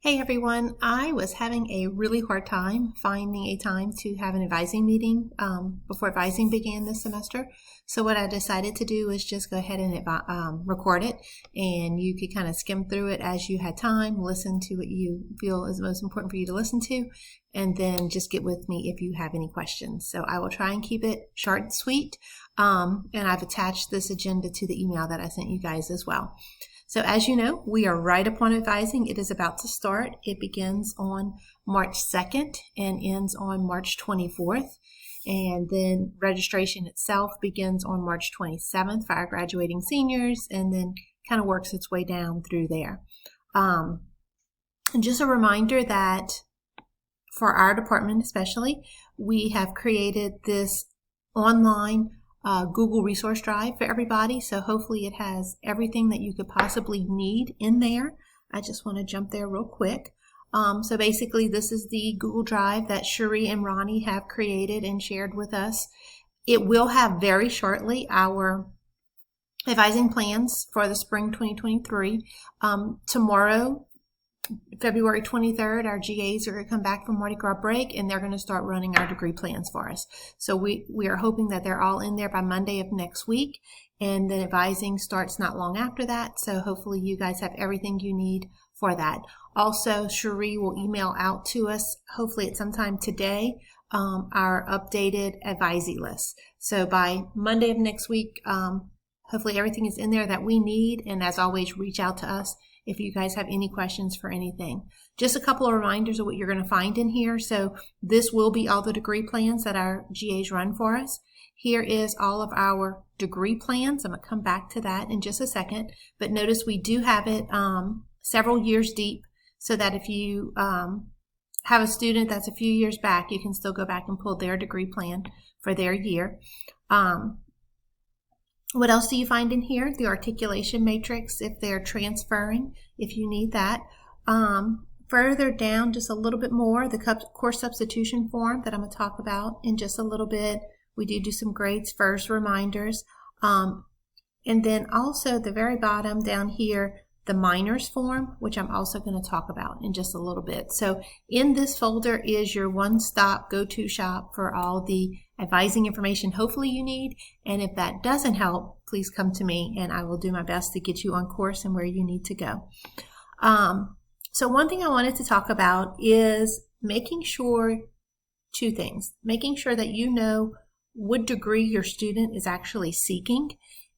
Hey everyone, I was having a really hard time finding a time to have an advising meeting before advising began this semester. So what I decided to do was just go ahead and record it, and you could kind of skim through it as you had time, listen to what you feel is most important for you to listen to, and then just get with me if you have any questions. So I will try and keep it short and sweet, and I've attached this agenda to the email that I sent you guys as well. So as you know, we are right upon advising. It is about to start. It begins on March 2nd and ends on March 24th. And then registration itself begins on March 27th for our graduating seniors, and then kind of works its way down through there. And just a reminder that for our department especially, we have created this online Google resource drive for everybody, so hopefully it has everything that you could possibly need in there. I just want to jump there real quick. So basically this is the Google Drive that Cherie and Ronnie have created and shared with us. It will have very shortly our advising plans for the spring 2023. Tomorrow, February 23rd, our GAs are going to come back from Mardi Gras break, and they're going to start running our degree plans for us. So we are hoping that they're all in there by Monday of next week, and then advising starts not long after that. So hopefully you guys have everything you need for that. Also, Cherie will email out to us, hopefully at some time today, our updated advisee list. So by Monday of next week, hopefully everything is in there that we need, and as always, reach out to us if you guys have any questions for anything. Just a couple of reminders of what you're going to find in here. So this will be all the degree plans that our GAs run for us. Here is all of our degree plans. I'm going to come back to that in just a second. But notice we do have it several years deep, so that if you have a student that's a few years back, you can still go back and pull their degree plan for their year. What else do you find in here? The articulation matrix, if they're transferring, if you need that. Further down, just a little bit more, the course substitution form that I'm going to talk about in just a little bit. We do some grades first reminders. And then also at the very bottom down here, the minors form, which I'm also going to talk about in just a little bit. So in this folder is your one-stop go-to shop for all the advising information hopefully you need. And if that doesn't help, please come to me and I will do my best to get you on course and where you need to go. So one thing I wanted to talk about is making sure two things. Making sure that you know what degree your student is actually seeking.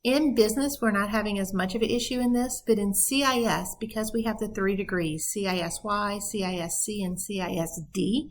In business, we're not having as much of an issue in this, but in CIS, because we have the 3 degrees, CISY, CISC, and CISD,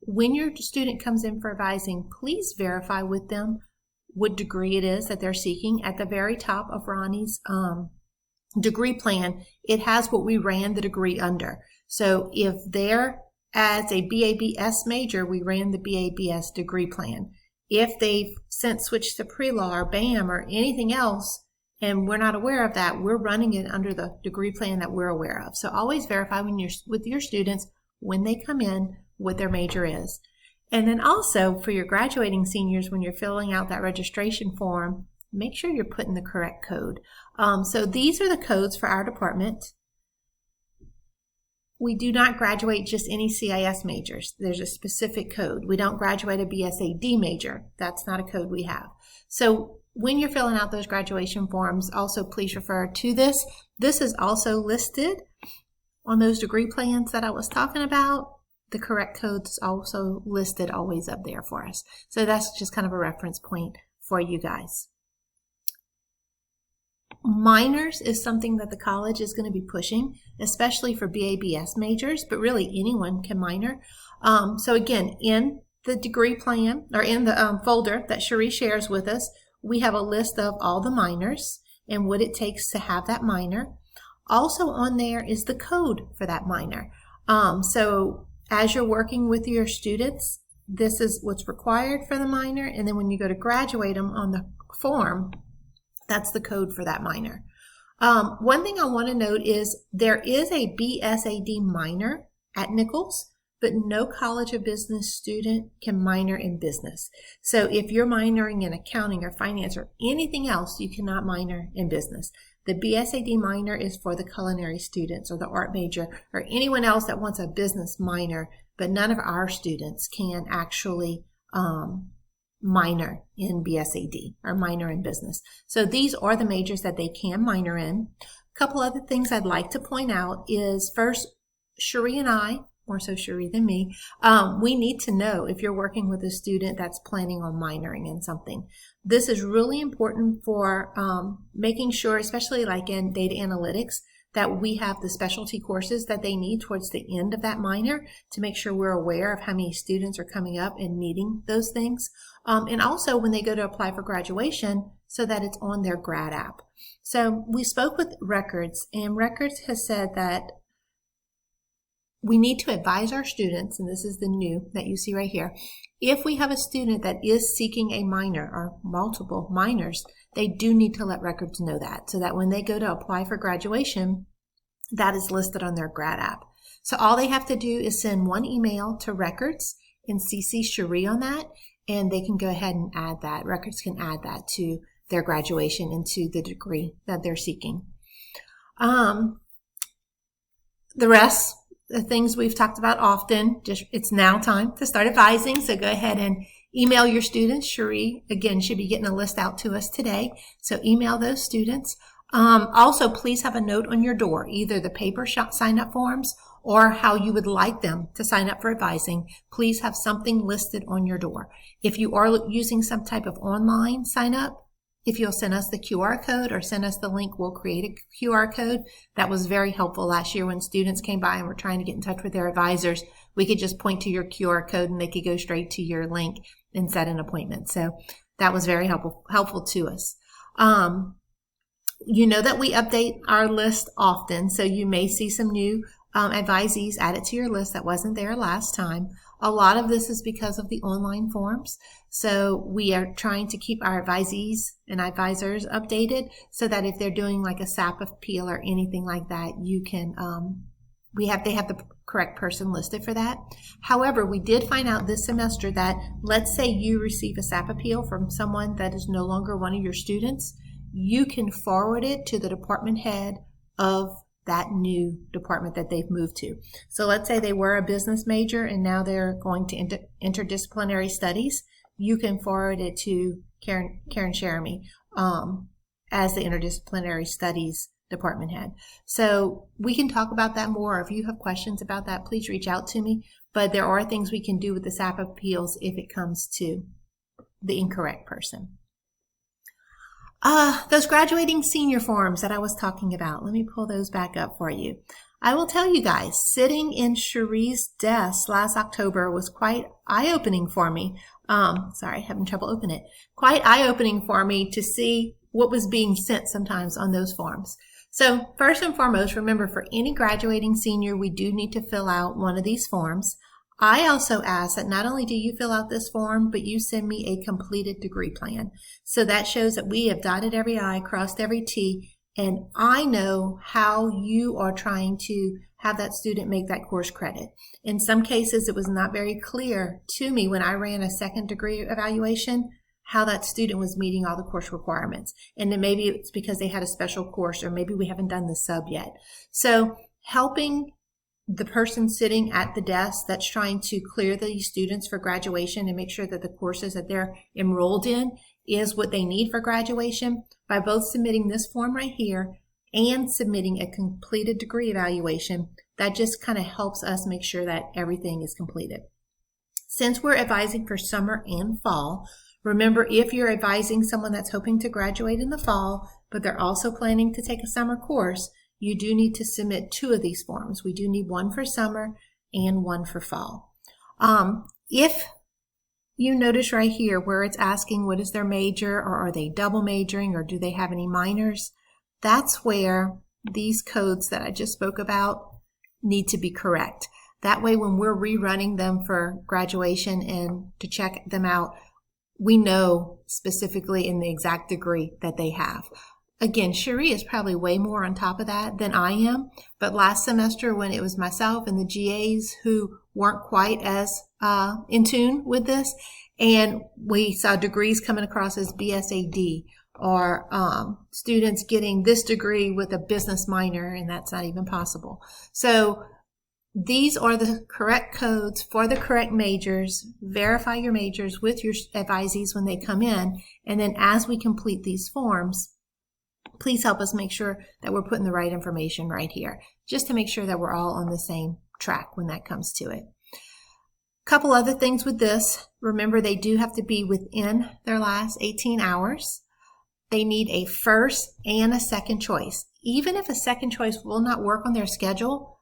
when your student comes in for advising, please verify with them what degree it is that they're seeking. At the very top of Ronnie's degree plan, it has what we ran the degree under. So if they're as a BABS major, we ran the BABS degree plan. If they've since switched to pre-law or BAM or anything else, and we're not aware of that, we're running it under the degree plan that we're aware of. So always verify with your students when they come in what their major is. And then also for your graduating seniors, when you're filling out that registration form, make sure you're putting the correct code. So these are the codes for our department. We do not graduate just any CIS majors. There's a specific code. We don't graduate a BSAD major. That's not a code we have. So when you're filling out those graduation forms, also please refer to this. This is also listed on those degree plans that I was talking about. The correct code is also listed always up there for us. So that's just kind of a reference point for you guys. Minors is something that the college is going to be pushing, especially for BABS majors, but really anyone can minor. So again, in the degree plan, or in the folder that Cherie shares with us, we have a list of all the minors and what it takes to have that minor. Also on there is the code for that minor. So as you're working with your students, this is what's required for the minor, and then when you go to graduate them on the form, that's the code for that minor. One thing I want to note is there is a BSAD minor at Nichols, but no College of Business student can minor in business. So if you're minoring in accounting or finance or anything else, you cannot minor in business. The BSAD minor is for the culinary students or the art major or anyone else that wants a business minor, but none of our students can actually minor in BSAD or minor in business. So these are the majors that they can minor in. A couple other things I'd like to point out is first, Cherie and I, more so Cherie than me, we need to know if you're working with a student that's planning on minoring in something. This is really important for making sure, especially like in data analytics, that we have the specialty courses that they need towards the end of that minor to make sure we're aware of how many students are coming up and needing those things. And also when they go to apply for graduation, so that it's on their grad app. So we spoke with Records, and Records has said that we need to advise our students, and this is the new that you see right here, if we have a student that is seeking a minor or multiple minors, they do need to let Records know that, so that when they go to apply for graduation, that is listed on their grad app. So all they have to do is send one email to Records and CC Cherie on that, and they can go ahead and add that. Records can add that to their graduation into the degree that they're seeking. The rest, the things we've talked about often, just it's now time to start advising. So go ahead and email your students. Cherie, again, should be getting a list out to us today. So email those students. Also, please have a note on your door, either the paper sign-up forms or how you would like them to sign up for advising. Please have something listed on your door. If you are using some type of online sign-up, if you'll send us the QR code or send us the link, we'll create a QR code. That was very helpful last year when students came by and were trying to get in touch with their advisors. We could just point to your QR code and they could go straight to your link and set an appointment. So that was very helpful to us. You know that we update our list often, so you may see some new advisees added to your list that wasn't there last time. A lot of this is because of the online forms. So we are trying to keep our advisees and advisors updated so that if they're doing like a SAP appeal or anything like that, you can, they have the correct person listed for that. However, we did find out this semester that let's say you receive a SAP appeal from someone that is no longer one of your students, you can forward it to the department head of that new department that they've moved to. So let's say they were a business major and now they're going to interdisciplinary studies. You can forward it to Karen Sheremy as the interdisciplinary studies department head. So we can talk about that more. If you have questions about that, please reach out to me. But there are things we can do with the SAP appeals if it comes to the incorrect person. Those graduating senior forms that I was talking about, let me pull those back up for you. I will tell you guys, sitting in Cherie's desk last October was quite eye-opening for me. Sorry, having trouble opening it. Quite eye-opening for me to see what was being sent sometimes on those forms. So first and foremost, remember for any graduating senior, we do need to fill out one of these forms. I also ask that not only do you fill out this form, but you send me a completed degree plan. So that shows that we have dotted every I, crossed every T, and I know how you are trying to have that student make that course credit. In some cases, it was not very clear to me when I ran a second degree evaluation how that student was meeting all the course requirements. And then maybe it's because they had a special course, or maybe we haven't done the sub yet. So helping the person sitting at the desk that's trying to clear these students for graduation and make sure that the courses that they're enrolled in is what they need for graduation by both submitting this form right here and submitting a completed degree evaluation. That just kind of helps us make sure that everything is completed. Since we're advising for summer and fall, remember if you're advising someone that's hoping to graduate in the fall, but they're also planning to take a summer course, you do need to submit two of these forms. We do need one for summer and one for fall. If you notice right here where it's asking what is their major, or are they double majoring, or do they have any minors, that's where these codes that I just spoke about need to be correct. That way when we're rerunning them for graduation and to check them out, we know specifically in the exact degree that they have. Again, Cherie is probably way more on top of that than I am, but last semester when it was myself and the GAs who weren't quite as in tune with this, and we saw degrees coming across as BSAD or students getting this degree with a business minor, and that's not even possible. So these are the correct codes for the correct majors. Verify your majors with your advisees when they come in, and then as we complete these forms, please help us make sure that we're putting the right information right here, just to make sure that we're all on the same track when that comes to it. Couple other things with this. Remember, they do have to be within their last 18 hours. They need a first and a second choice. Even if a second choice will not work on their schedule,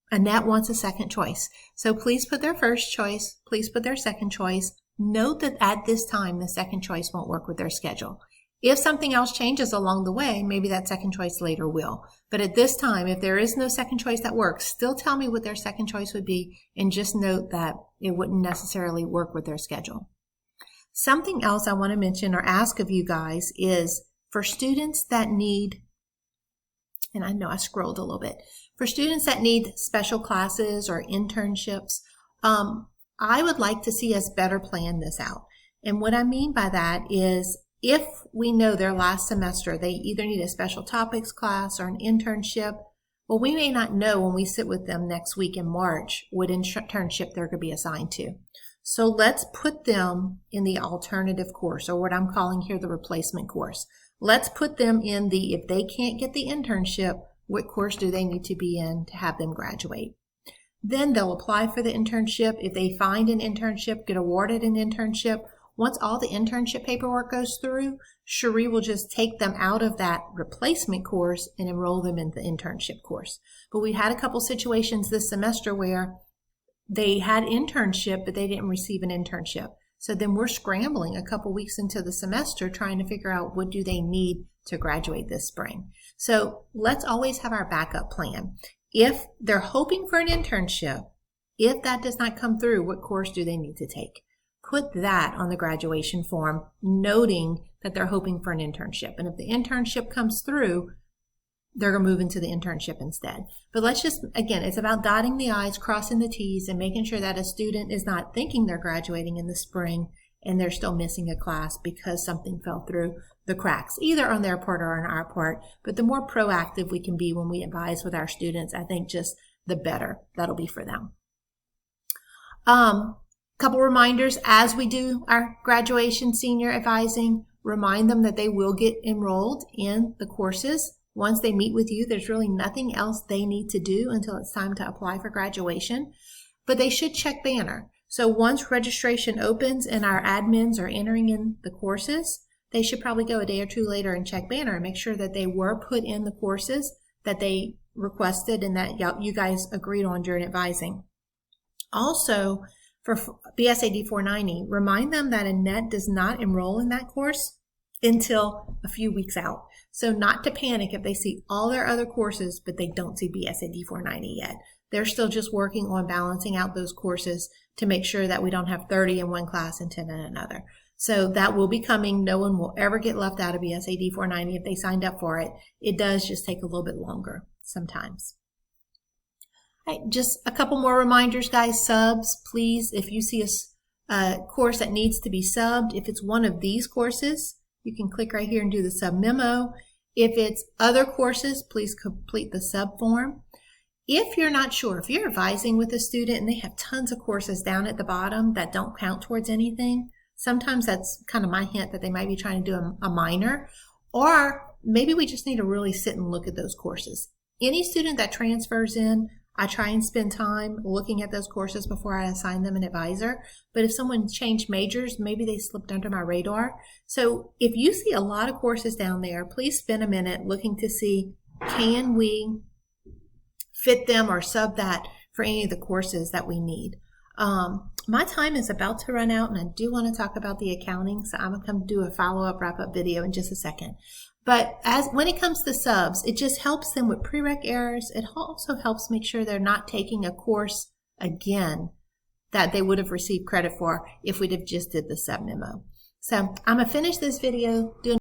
Annette wants a second choice. So please put their first choice, please put their second choice. Note that at this time, the second choice won't work with their schedule. If something else changes along the way, maybe that second choice later will. But at this time, if there is no second choice that works, still tell me what their second choice would be, and just note that it wouldn't necessarily work with their schedule. Something else I want to mention or ask of you guys is for students that need, and I know I scrolled a little bit, for students that need special classes or internships, I would like to see us better plan this out. And what I mean by that is, if we know their last semester, they either need a special topics class or an internship, well, we may not know when we sit with them next week in March what internship they're going to be assigned to. So let's put them in the alternative course, or what I'm calling here the replacement course. Let's put them in the, if they can't get the internship, what course do they need to be in to have them graduate? Then they'll apply for the internship. If they find an internship, get awarded an internship. Once all the internship paperwork goes through, Cherie will just take them out of that replacement course and enroll them in the internship course. But we had a couple situations this semester where they had internship, but they didn't receive an internship. So then we're scrambling a couple weeks into the semester trying to figure out what do they need to graduate this spring. So let's always have our backup plan. If they're hoping for an internship, if that does not come through, what course do they need to take? Put that on the graduation form, noting that they're hoping for an internship. And if the internship comes through, they're going to move into the internship instead. But let's just, again, it's about dotting the I's, crossing the T's, and making sure that a student is not thinking they're graduating in the spring and they're still missing a class because something fell through the cracks, either on their part or on our part. But the more proactive we can be when we advise with our students, I think just the better that'll be for them. Couple reminders as we do our graduation senior advising, remind them that they will get enrolled in the courses. Once they meet with you, there's really nothing else they need to do until it's time to apply for graduation, but they should check Banner. So once registration opens and our admins are entering in the courses, they should probably go a day or two later and check Banner and make sure that they were put in the courses that they requested and that you guys agreed on during advising. Also, for BSAD 490, remind them that Annette does not enroll in that course until a few weeks out. So not to panic if they see all their other courses, but they don't see BSAD 490 yet. They're still just working on balancing out those courses to make sure that we don't have 30 in one class and 10 in another. So that will be coming. No one will ever get left out of BSAD 490 if they signed up for it. It does just take a little bit longer sometimes. Right, just a couple more reminders, guys. Subs, please, if you see a course that needs to be subbed, if it's one of these courses, you can click right here and do the sub memo. If it's other courses, please complete the sub form. If you're not sure, if you're advising with a student and they have tons of courses down at the bottom that don't count towards anything, sometimes that's kind of my hint that they might be trying to do a minor, or maybe we just need to really sit and look at those courses. Any student that transfers in, I try and spend time looking at those courses before I assign them an advisor. But if someone changed majors, maybe they slipped under my radar. So if you see a lot of courses down there, please spend a minute looking to see, can we fit them or sub that for any of the courses that we need. My time is about to run out, and I do want to talk about the accounting, so I'm going to come do a follow-up wrap-up video in just a second. But when it comes to subs, it just helps them with prereq errors. It also helps make sure they're not taking a course again that they would have received credit for if we'd have just did the sub memo. So I'm going to finish this video doing